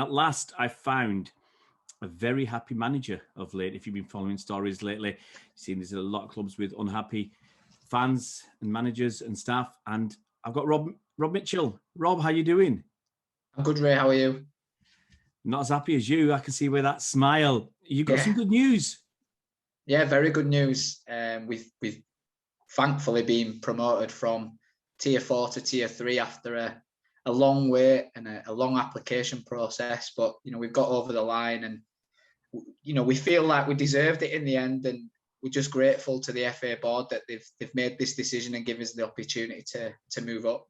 At last, I found a very happy manager of late. If you've been following stories lately, you've seen there's a lot of clubs with unhappy fans and managers and staff. And I've got Rob Mitchell. Rob, how you doing? I'm good, Ray. How are you? Not as happy as you. I can see with that smile. You got some Yeah, good news. yeah, very good news. We've thankfully been promoted from Tier 4 to Tier 3 after a long wait and a long application process. But we've got over the line, and we feel like we deserved it in the end, and we're just grateful to the FA board that they've made this decision and given us the opportunity to move up.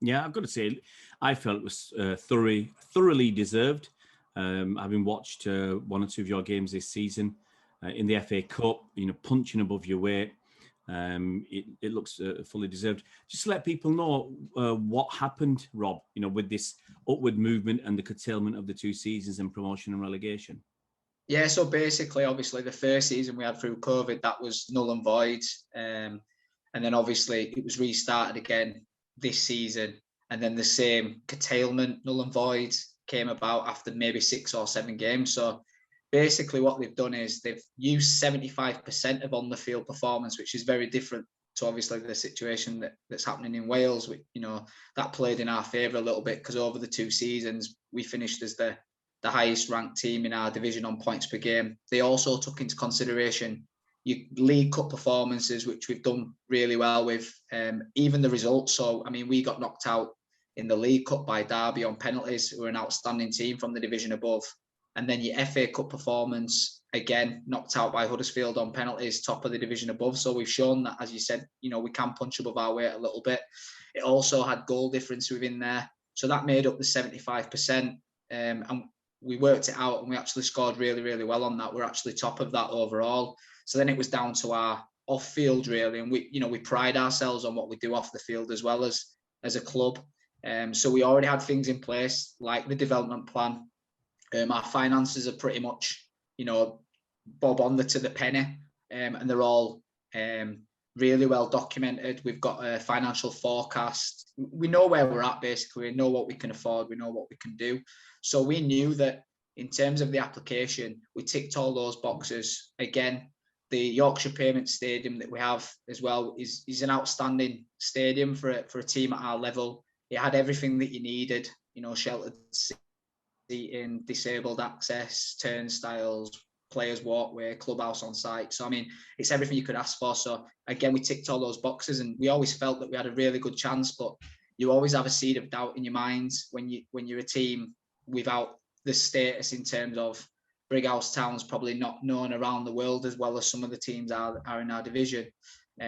Yeah, I've got to say, I felt it was thoroughly deserved. Having watched one or two of your games this season in the FA Cup, punching above your weight, it looks fully deserved. Just to let people know what happened, Rob, with this upward movement and the curtailment of the two seasons and promotion and relegation. Yeah, so basically, obviously, the first season we had through COVID, that was null and void. And then obviously it was restarted again this season. And then the same curtailment, null and void, came about after maybe 6 or 7 games. So basically what they've done is they've used 75% of on the field performance, which is very different to obviously the situation that's happening in Wales. That played in our favour a little bit because over the 2 seasons we finished as the highest ranked team in our division on points per game. They also took into consideration your League Cup performances, which we've done really well with, even the results. So, I mean, we got knocked out in the League Cup by Derby on penalties, who are an outstanding team from the division above. And then your FA Cup performance, again, knocked out by Huddersfield on penalties, top of the division above. So we've shown that, as you said, we can punch above our weight a little bit. It also had goal difference within there. So that made up the 75%. And we worked it out and we actually scored really, really well on that. We're actually top of that overall. So then it was down to our off field really. And we pride ourselves on what we do off the field as well as a club. So we already had things in place like the development plan. Our finances are pretty much, bob on to the penny. And they're all really well documented. We've got a financial forecast. We know where we're at basically. We know what we can afford. We know what we can do. So we knew that in terms of the application, we ticked all those boxes. Again, the Yorkshire Payment Stadium that we have as well is an outstanding stadium for a team at our level. It had everything that you needed, sheltered seating, disabled access, turnstiles, players' walkway, clubhouse on site. So, I mean, it's everything you could ask for. So, again, we ticked all those boxes and we always felt that we had a really good chance, but you always have a seed of doubt in your minds when you're a team without the status in terms of Brighouse Town's probably not known around the world as well as some of the teams are in our division.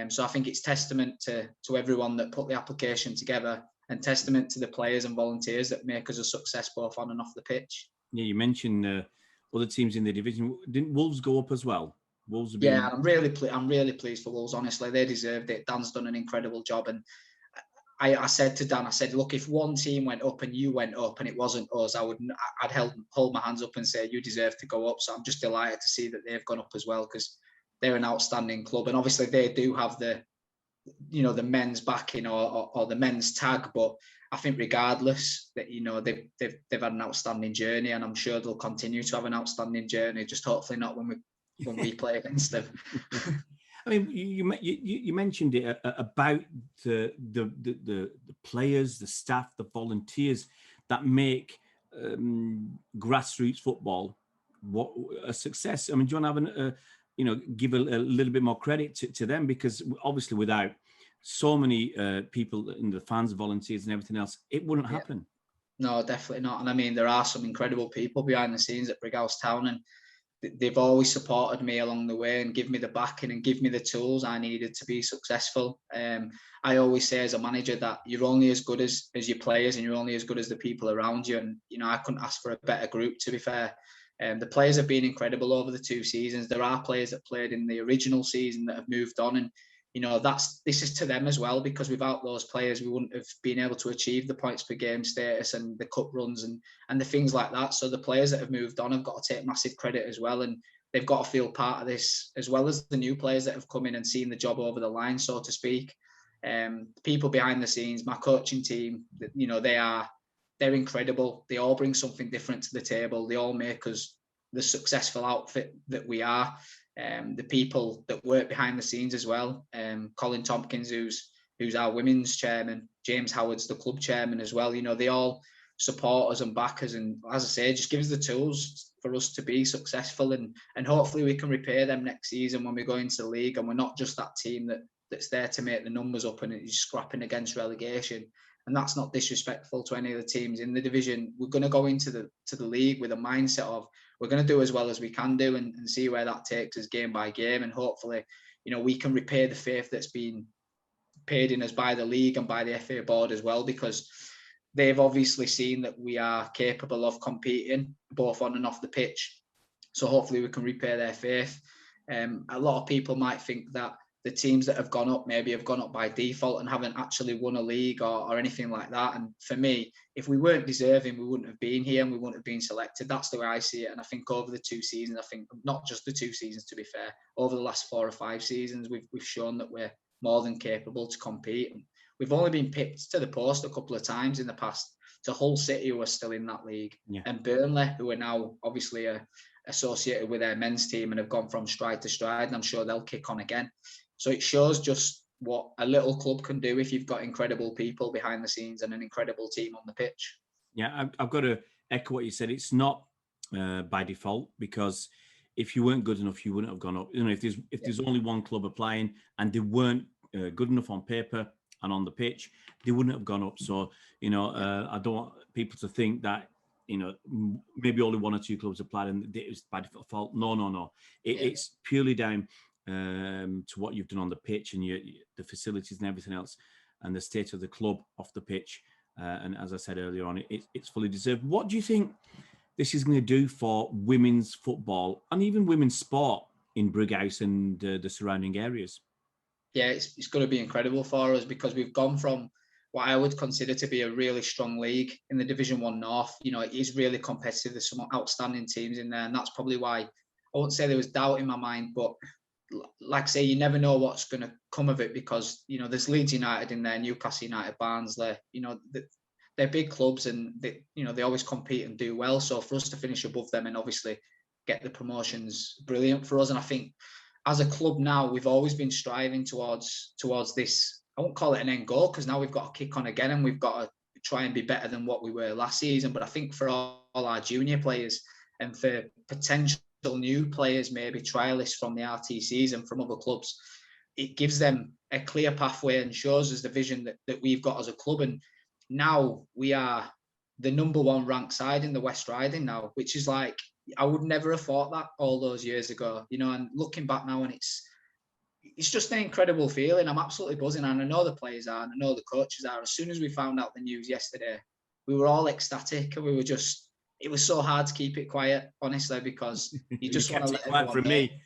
So I think it's testament to everyone that put the application together and testament to the players and volunteers that make us a success both on and off the pitch. Yeah, you mentioned other teams in the division. Didn't Wolves go up as well? Wolves have been... Yeah, I'm really pleased for Wolves. Honestly, they deserved it. Dan's done an incredible job, and I said to Dan, I said, look, if one team went up and you went up and it wasn't us, I'd hold my hands up and say you deserve to go up. So I'm just delighted to see that they've gone up as well because they're an outstanding club, and obviously they do have the men's backing or the men's tag, but I think regardless that they've had an outstanding journey, and I'm sure they'll continue to have an outstanding journey. Just hopefully not when we play against them. I mean, you mentioned it about the players, the staff, the volunteers that make grassroots football what a success. I mean, do you want to have give a little bit more credit to them, because obviously without so many people and the fans, volunteers, and everything else, it wouldn't happen. No, definitely not. And I mean, there are some incredible people behind the scenes at Brighouse Town, and they've always supported me along the way and give me the backing and give me the tools I needed to be successful. I always say as a manager that you're only as good as your players, and you're only as good as the people around you. And, I couldn't ask for a better group, to be fair. The players have been incredible over the 2 seasons. There are players that played in the original season that have moved on, and this is to them as well, because without those players we wouldn't have been able to achieve the points per game status and the cup runs and the things like that. So the players that have moved on have got to take massive credit as well, and they've got to feel part of this, as well as the new players that have come in and seen the job over the line, so to speak. People behind the scenes, my coaching team, they are they're incredible. They all bring something different to the table. They all make us the successful outfit that we are. The people that work behind the scenes as well. Colin Tompkins, who's our women's chairman, James Howard's the club chairman as well. You know, they all support us and back us, and as I say, just give us the tools for us to be successful, and hopefully we can repay them next season when we go into the league, and we're not just that team that's there to make the numbers up and is scrapping against relegation. And that's not disrespectful to any of the teams in the division. We're going to go into the league with a mindset of we're going to do as well as we can do, and see where that takes us game by game, and hopefully, you know, we can repay the faith that's been paid in us by the league and by the FA board as well, because they've obviously seen that we are capable of competing both on and off the pitch. So hopefully we can repay their faith. A lot of people might think that the teams that have gone up maybe have gone up by default and haven't actually won a league or anything like that. And for me, if we weren't deserving, we wouldn't have been here and we wouldn't have been selected. That's the way I see it. And I think over the 2 seasons, I think not just the 2 seasons, to be fair, over the last 4 or 5 seasons, we've shown that we're more than capable to compete. And we've only been pipped to the post a couple of times in the past to Hull City, who are still in that league, and Burnley, who are now obviously associated with their men's team and have gone from stride to stride. And I'm sure they'll kick on again. So it shows just what a little club can do if you've got incredible people behind the scenes and an incredible team on the pitch. Yeah, I've got to echo what you said. It's not by default, because if you weren't good enough, you wouldn't have gone up. You know, if there's only one club applying and they weren't good enough on paper and on the pitch, they wouldn't have gone up. So, you know, I don't want people to think that, you know, maybe only 1 or 2 clubs applied and it was by default. No. It's purely down to what you've done on the pitch and the facilities and everything else, and the state of the club off the pitch. And as I said earlier on, it's fully deserved. What do you think this is going to do for women's football and even women's sport in Brighouse and the surrounding areas? Yeah, it's going to be incredible for us, because we've gone from what I would consider to be a really strong league in the Division 1 North. You know, it is really competitive. There's some outstanding teams in there, and that's probably why I won't say there was doubt in my mind, but like I say, you never know what's going to come of it, because, you know, there's Leeds United in there, Newcastle United, Barnsley, you know, they're big clubs and they always compete and do well. So for us to finish above them and obviously get the promotions, brilliant for us. And I think as a club now, we've always been striving towards this. I won't call it an end goal, because now we've got to kick on again and we've got to try and be better than what we were last season. But I think for all our junior players and for potential new players, maybe trialists from the RTCs and from other clubs, it gives them a clear pathway and shows us the vision that we've got as a club. And now we are the number 1 ranked side in the West Riding now, which is like, I would never have thought that all those years ago, you know. And looking back now, and it's just an incredible feeling. I'm absolutely buzzing, and I know the players are, and I know the coaches are. As soon as we found out the news yesterday, we were all ecstatic, and we were just, it was so hard to keep it quiet, honestly, because you just want to let everyone from know. Me.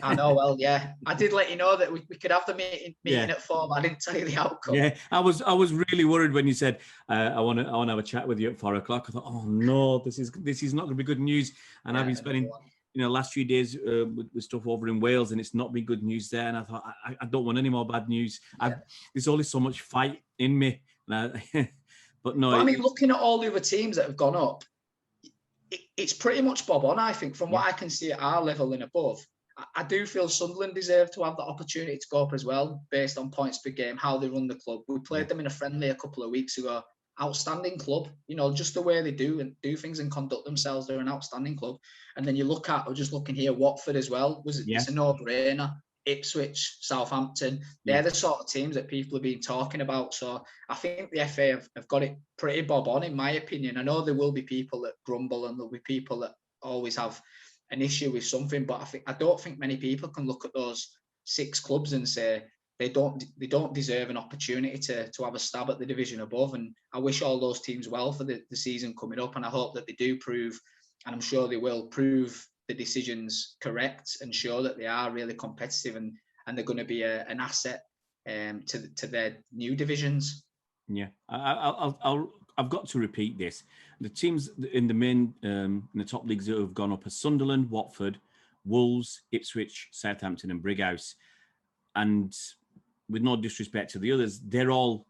I know, well, yeah. I did let you know that we could have the meeting at 4, but I didn't tell you the outcome. Yeah, I was really worried when you said I want to have a chat with you at 4 o'clock. I thought, oh no, this is not going to be good news. And I've been spending last few days with stuff over in Wales, and it's not been good news there. And I thought, I don't want any more bad news. There's only so much fight in me. But no. But I mean, looking at all the other teams that have gone up, it's pretty much bob on, I think, from what I can see at our level and above. I do feel Sunderland deserve to have the opportunity to go up as well, based on points per game, how they run the club. We played them in a friendly a couple of weeks ago. Outstanding club, you know, just the way they do things and conduct themselves. They're an outstanding club. And then you look at, we're just looking here, Watford as well. It's a no-brainer. Ipswich, Southampton, they're the sort of teams that people have been talking about. So I think the FA have got it pretty bob on, in my opinion. I know there will be people that grumble and there'll be people that always have an issue with something, but I don't think many people can look at those 6 clubs and say they don't deserve an opportunity to have a stab at the division above. And I wish all those teams well for the season coming up, and I hope that they do prove, and I'm sure they will prove, the decisions correct and show that they are really competitive and they're going to be an asset to their new divisions. Yeah, I've got to repeat this. The teams in the main in the top leagues that have gone up are Sunderland, Watford, Wolves, Ipswich, Southampton, and Brighouse. And with no disrespect to the others, they're all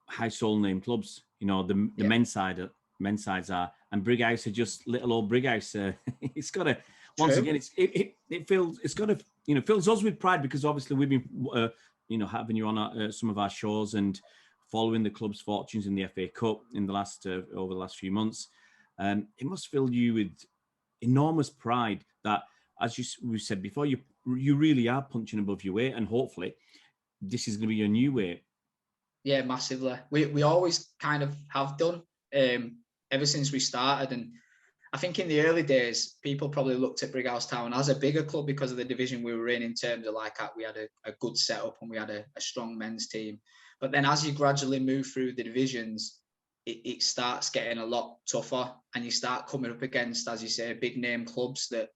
household name clubs. you know, the men's sides are, and Brighouse are just little old Brighouse. It's got to, once again, it feels, it's got to, you know, fills us with pride, because obviously we've been, you know, having you on some of our shows and following the club's fortunes in the FA Cup in the last over the last few months. It must fill you with enormous pride that, as we said before, you really are punching above your weight, and hopefully this is going to be your new weight. Yeah, massively. We always kind of have done ever since we started, and I think in the early days, people probably looked at Brighouse Town as a bigger club because of the division we were in terms of like we had a good setup and we had a strong men's team. But then as you gradually move through the divisions, it starts getting a lot tougher, and you start coming up against, as you say, big name clubs that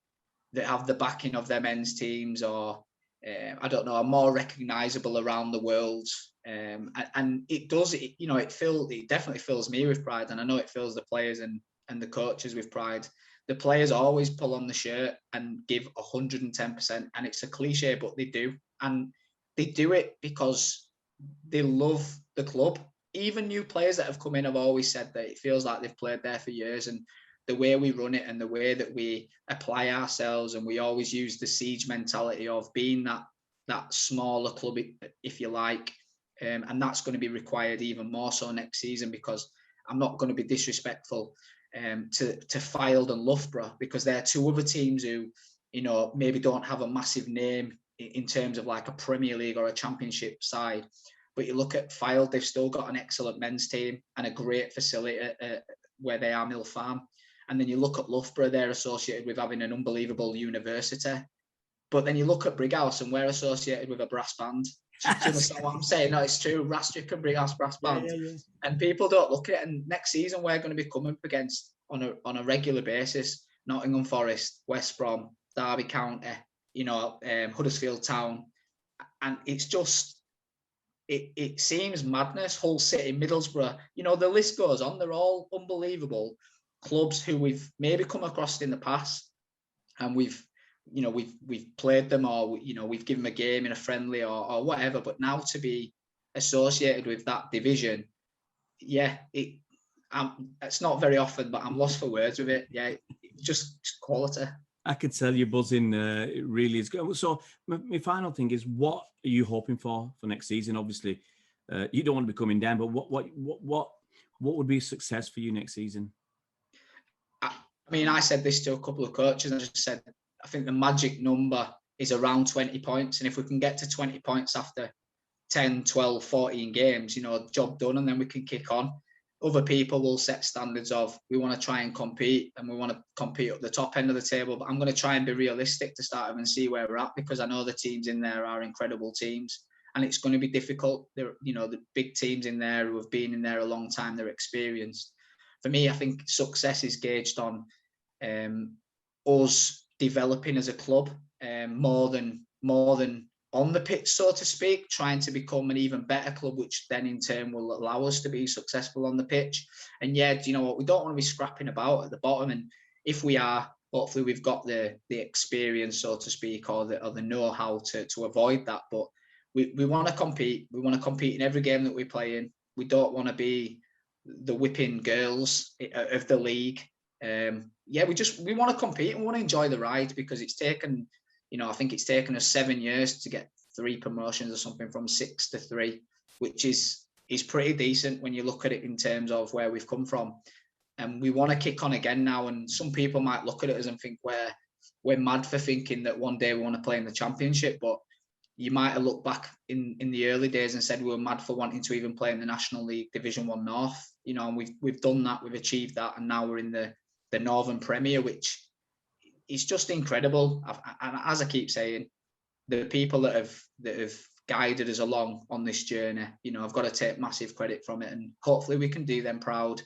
have the backing of their men's teams, or I don't know, are more recognisable around the world. And it does, you know, it definitely fills me with pride, and I know it fills the players and the coaches with pride. The players always pull on the shirt and give 110%, and it's a cliche, but they do, and they do it because they love the club. Even new players that have come in have always said that it feels like they've played there for years, and the way we run it and the way that we apply ourselves, and we always use the siege mentality of being that smaller club, if you like, and that's going to be required even more so next season, because I'm not going to be disrespectful to Fylde and Loughborough, because they're two other teams who, you know, maybe don't have a massive name in terms of like a Premier League or a Championship side. But you look at Fylde, they've still got an excellent men's team and a great facility where they are, Mill Farm. And then you look at Loughborough, they're associated with having an unbelievable university. But then you look at Brighouse, and we're associated with a brass band. Do you understand what I'm saying? No, it's true. Rastrick and Brighouse brass band. Yeah. And people don't look at it. And next season, we're going to be coming up against, on a regular basis, Nottingham Forest, West Brom, Derby County, you know, Huddersfield Town. And it's just, it seems madness. Hull City, Middlesbrough, you know, the list goes on. They're all unbelievable clubs who we've maybe come across in the past, and we've played them, or, you know, we've given them a game in a friendly or whatever. But now to be associated with that division, yeah, it's not very often, but I'm lost for words with it. Yeah, just quality. I could tell you're buzzing. It really is good. So my final thing is, what are you hoping for next season? Obviously, you don't want to be coming down, but what would be a success for you next season? I mean, I said this to a couple of coaches, and I just said, I think the magic number is around 20 points. And if we can get to 20 points after 10, 12, 14 games, you know, job done, and then we can kick on. Other people will set standards of, we want to try and compete, and we want to compete at the top end of the table. But I'm going to try and be realistic to start with and see where we're at, because I know the teams in there are incredible teams, and it's going to be difficult. There, you know, the big teams in there who have been in there a long time, they're experienced. For me, I think success is gauged on us developing as a club, more than on the pitch, so to speak, trying to become an even better club, which then in turn will allow us to be successful on the pitch. And yeah, do you know what? We don't want to be scrapping about at the bottom. And if we are, hopefully we've got the experience, so to speak, or the know-how to avoid that. But we want to compete. We want to compete in every game that we play in. We don't want to be the whipping girls of the league. Yeah, we want to compete and we want to enjoy the ride, because it's taken, you know, I think it's taken us 7 years to get 3 promotions or something, from 6 to 3, which is pretty decent when you look at it in terms of where we've come from. And we want to kick on again now. And some people might look at it and think we're mad for thinking that one day we want to play in the Championship, but you might have looked back in the early days and said we were mad for wanting to even play in the National League Division 1 North, you know, and we've done that, we've achieved that, and now we're in the Northern Premier, which is just incredible. And as I keep saying, the people that have guided us along on this journey, you know, I've got to take massive credit from it, and hopefully we can do them proud,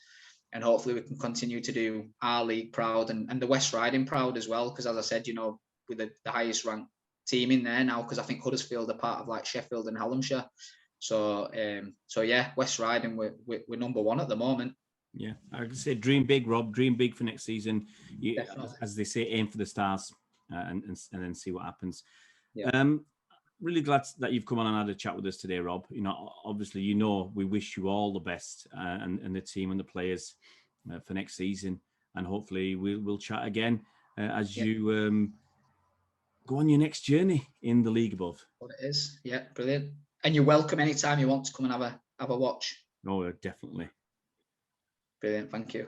and hopefully we can continue to do our league proud, and the West Riding proud as well, because as I said, you know, with the highest ranked team in there now, because I think Huddersfield are part of like Sheffield and Hallamshire. So yeah, West Riding, we're number 1 at the moment. Yeah, I would say dream big, Rob. Dream big for next season. As they say, aim for the stars, and then see what happens. Yeah. really glad that you've come on and had a chat with us today, Rob. Obviously, we wish you all the best and the team and the players for next season, and hopefully we'll chat again as you go on your next journey in the league above. What it is, yeah, brilliant. And you're welcome anytime you want to come and have a watch. No, definitely. Brilliant, thank you.